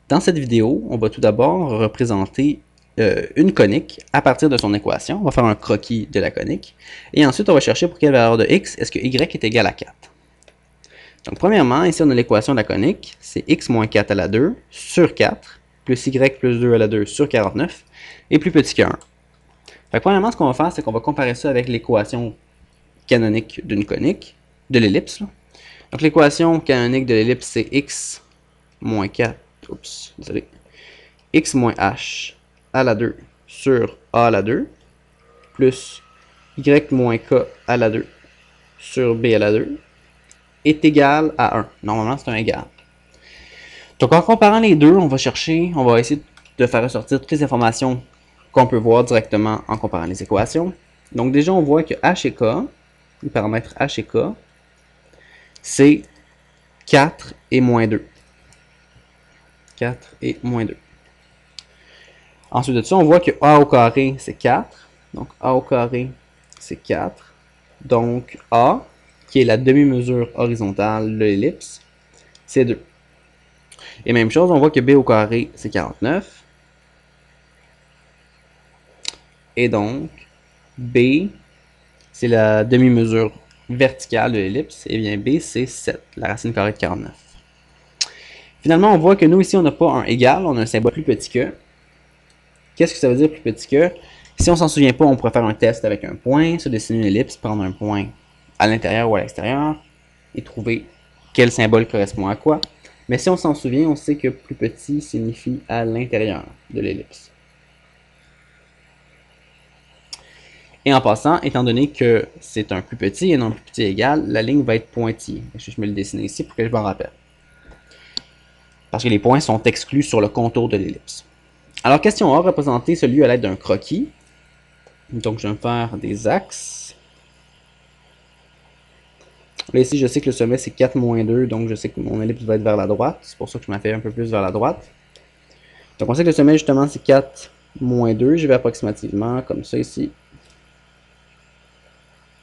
Dans cette vidéo, on va tout d'abord représenter une conique à partir de son équation. On va faire un croquis de la conique. Et ensuite, on va chercher pour quelle valeur de x est-ce que y est égal à 4. Donc, premièrement, ici, on a l'équation de la conique. C'est x moins 4 à la 2 sur 4, plus y plus 2 à la 2 sur 49, et plus petit que 1. Fait, premièrement, ce qu'on va faire, c'est qu'on va comparer ça avec l'équation canonique d'une conique, de l'ellipse. Donc, l'équation canonique de l'ellipse, c'est x moins 4, désolé, x moins h à la 2 sur a à la 2, plus y moins k à la 2 sur b à la 2, est égal à 1. Normalement, c'est un égal. Donc, en comparant les deux, on va essayer de faire ressortir toutes les informations qu'on peut voir directement en comparant les équations. Donc, déjà, on voit que h et k, les paramètres h et k, c'est 4 et moins 2. 4 et moins 2. Ensuite de ça, on voit que a au carré, c'est 4. Donc, a au carré, c'est 4. Donc, a, qui est la demi-mesure horizontale de l'ellipse, c'est 2. Et même chose, on voit que b au carré, c'est 49. Et donc, b, c'est la demi-mesure verticale de l'ellipse. Et bien, b, c'est 7, la racine carrée de 49. Finalement, on voit que nous, ici, on n'a pas un égal, on a un symbole plus petit que. Qu'est-ce que ça veut dire plus petit que? Si on s'en souvient pas, on pourrait faire un test avec un point, se dessiner une ellipse, prendre un point à l'intérieur ou à l'extérieur, et trouver quel symbole correspond à quoi. Mais si on s'en souvient, on sait que plus petit signifie à l'intérieur de l'ellipse. Et en passant, étant donné que c'est un plus petit et non un plus petit égal, la ligne va être pointillée. Je vais me le dessiner ici pour que je m'en rappelle. Parce que les points sont exclus sur le contour de l'ellipse. Alors, question A, représenter ce lieu à l'aide d'un croquis. Donc, je vais me faire des axes. Là, ici, je sais que le sommet, c'est 4 moins 2, donc je sais que mon ellipse va être vers la droite. C'est pour ça que je m'en fais un peu plus vers la droite. Donc, on sait que le sommet, justement, c'est 4 moins 2. Je vais approximativement comme ça ici.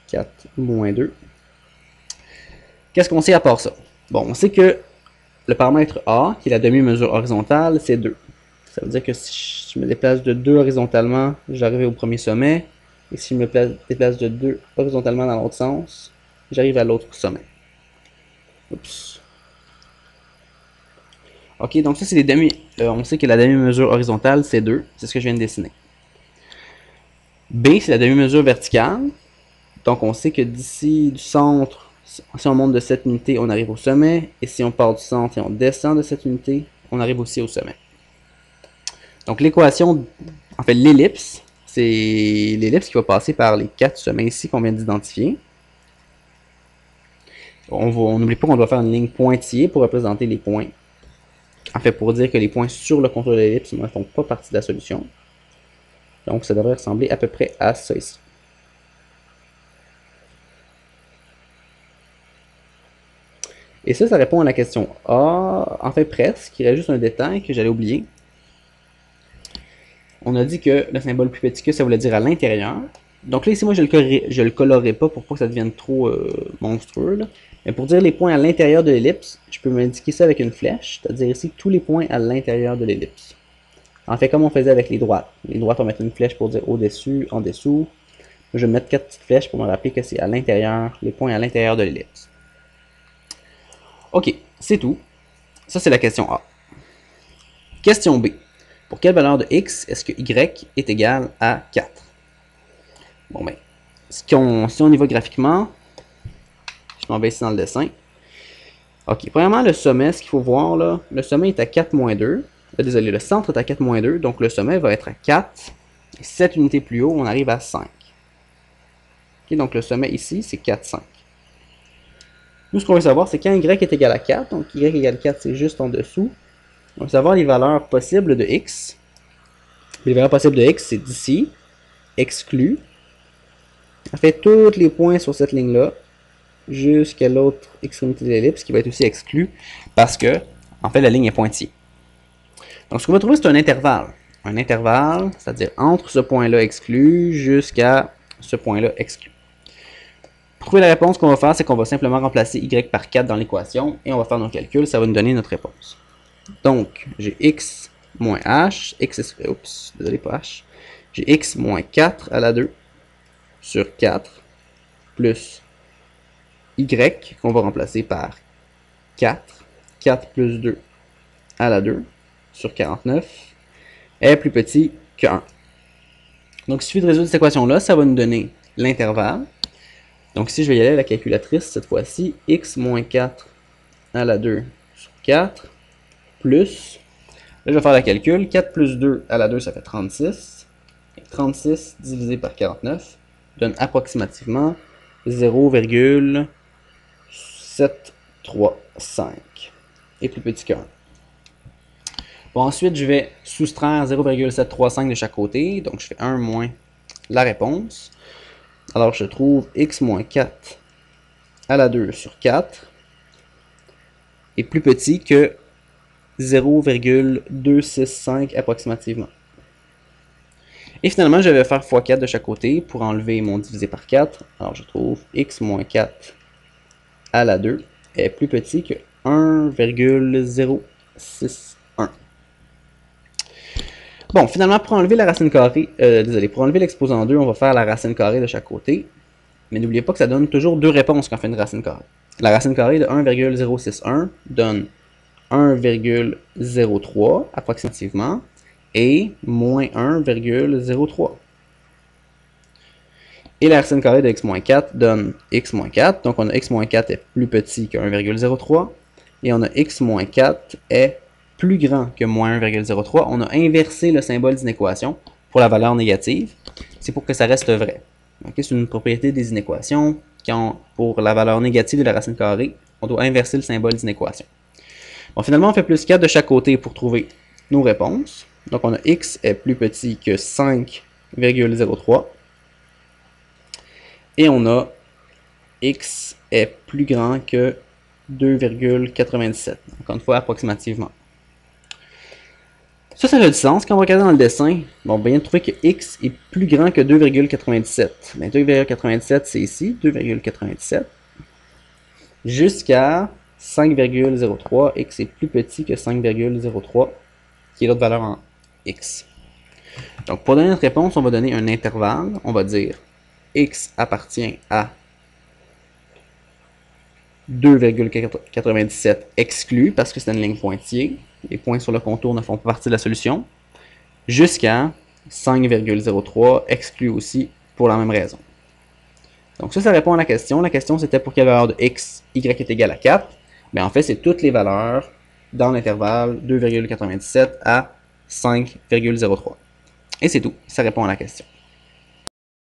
4 moins 2. Qu'est-ce qu'on sait à part ça? Bon, on sait que le paramètre A, qui est la demi-mesure horizontale, c'est 2. Ça veut dire que si je me déplace de 2 horizontalement, j'arrive au premier sommet. Et si je me déplace de 2 horizontalement dans l'autre sens, j'arrive à l'autre sommet. Oups. Ok, donc ça c'est les demi. On sait que la demi-mesure horizontale c'est 2. C'est ce que je viens de dessiner. B, c'est la demi-mesure verticale. Donc on sait que d'ici du centre, si on monte de cette unité, on arrive au sommet. Et si on part du centre et on descend de cette unité, on arrive aussi au sommet. Donc l'équation, en fait l'ellipse, c'est l'ellipse qui va passer par les 4 sommets ici qu'on vient d'identifier. On n'oublie pas qu'on doit faire une ligne pointillée pour représenter les points. En fait, pour dire que les points sur le contour de l'ellipse ne font pas partie de la solution. Donc ça devrait ressembler à peu près à ça ici. Et ça répond à la question A, en fait presque, il reste juste un détail que j'allais oublier. On a dit que le symbole plus petit que ça voulait dire à l'intérieur. Donc là, ici, moi, je le colorerai pas pour pas que ça devienne trop monstrueux. Là. Mais pour dire les points à l'intérieur de l'ellipse, je peux m'indiquer ça avec une flèche, c'est-à-dire ici tous les points à l'intérieur de l'ellipse. En fait, comme on faisait avec les droites. Les droites, on met une flèche pour dire au-dessus, en dessous. Je vais mettre 4 petites flèches pour me rappeler que c'est à l'intérieur, les points à l'intérieur de l'ellipse. Ok, c'est tout. Ça, c'est la question A. Question B. Pour quelle valeur de x est-ce que y est égal à 4? Bon, ben, si on y va graphiquement, je m'en vais ici dans le dessin. Ok, premièrement, le sommet, ce qu'il faut voir là, le sommet est à 4 moins 2. Désolé, le centre est à 4 moins 2, donc le sommet va être à 4. Et 7 unités plus haut, on arrive à 5. Ok, donc le sommet ici, c'est 4, 5. Nous, ce qu'on veut savoir, c'est quand y est égal à 4. Donc y égale 4, c'est juste en dessous. On veut savoir les valeurs possibles de x. Les valeurs possibles de x, c'est d'ici, exclu. En fait, tous les points sur cette ligne-là, jusqu'à l'autre extrémité de l'ellipse, qui va être aussi exclu, parce que, en fait, la ligne est pointillée. Donc, ce qu'on va trouver, c'est un intervalle. Un intervalle, c'est-à-dire entre ce point-là exclu jusqu'à ce point-là exclu. Pour trouver la réponse, ce qu'on va faire, c'est qu'on va simplement remplacer y par 4 dans l'équation, et on va faire nos calculs, ça va nous donner notre réponse. Donc, j'ai x moins h, oups, désolé, pas h. J'ai x moins 4 à la 2 sur 4 plus y qu'on va remplacer par 4. 4 plus 2 à la 2 sur 49 est plus petit que 1. Donc, il suffit de résoudre cette équation-là, ça va nous donner l'intervalle. Donc, si je vais y aller à la calculatrice cette fois-ci, x moins 4 à la 2 sur 4 plus, là je vais faire le calcul, 4 plus 2 à la 2 ça fait 36, et 36 divisé par 49 donne approximativement 0,735 et plus petit que 1. Bon, ensuite je vais soustraire 0,735 de chaque côté, donc je fais 1 moins la réponse. Alors je trouve x moins 4 à la 2 sur 4 est plus petit que 0,265 approximativement. Et finalement, je vais faire x4 de chaque côté pour enlever mon divisé par 4. Alors je trouve x moins 4 à la 2 est plus petit que 1,061. Bon, finalement, pour enlever la racine carrée, pour enlever l'exposant 2, on va faire la racine carrée de chaque côté. Mais n'oubliez pas que ça donne toujours deux réponses quand on fait une racine carrée. La racine carrée de 1,061 donne 1,03 approximativement et moins 1,03. Et la racine carrée de x-4 donne x-4. Donc on a x-4 est plus petit que 1,03 et on a x-4 est plus grand que moins 1,03. On a inversé le symbole d'inéquation pour la valeur négative. C'est pour que ça reste vrai. Okay, c'est une propriété des inéquations. Quand, pour la valeur négative de la racine carrée, on doit inverser le symbole d'inéquation. Bon, finalement, on fait plus 4 de chaque côté pour trouver nos réponses. Donc, on a x est plus petit que 5,03. Et on a x est plus grand que 2,97. Encore une fois, approximativement. Ça fait du sens. Quand on va regarder dans le dessin, bon, on vient de trouver que x est plus grand que 2,97. Ben, 2,97, c'est ici, 2,97. Jusqu'à 5,03, x est plus petit que 5,03, qui est l'autre valeur en x. Donc, pour donner notre réponse, on va donner un intervalle. On va dire x appartient à 2,97 exclu, parce que c'est une ligne pointillée. Les points sur le contour ne font pas partie de la solution. Jusqu'à 5,03 exclu aussi pour la même raison. Donc ça répond à la question. La question c'était pour quelle valeur de x, y est égal à 4. Mais en fait, c'est toutes les valeurs dans l'intervalle 2,97 à 5,03. Et c'est tout. Ça répond à la question.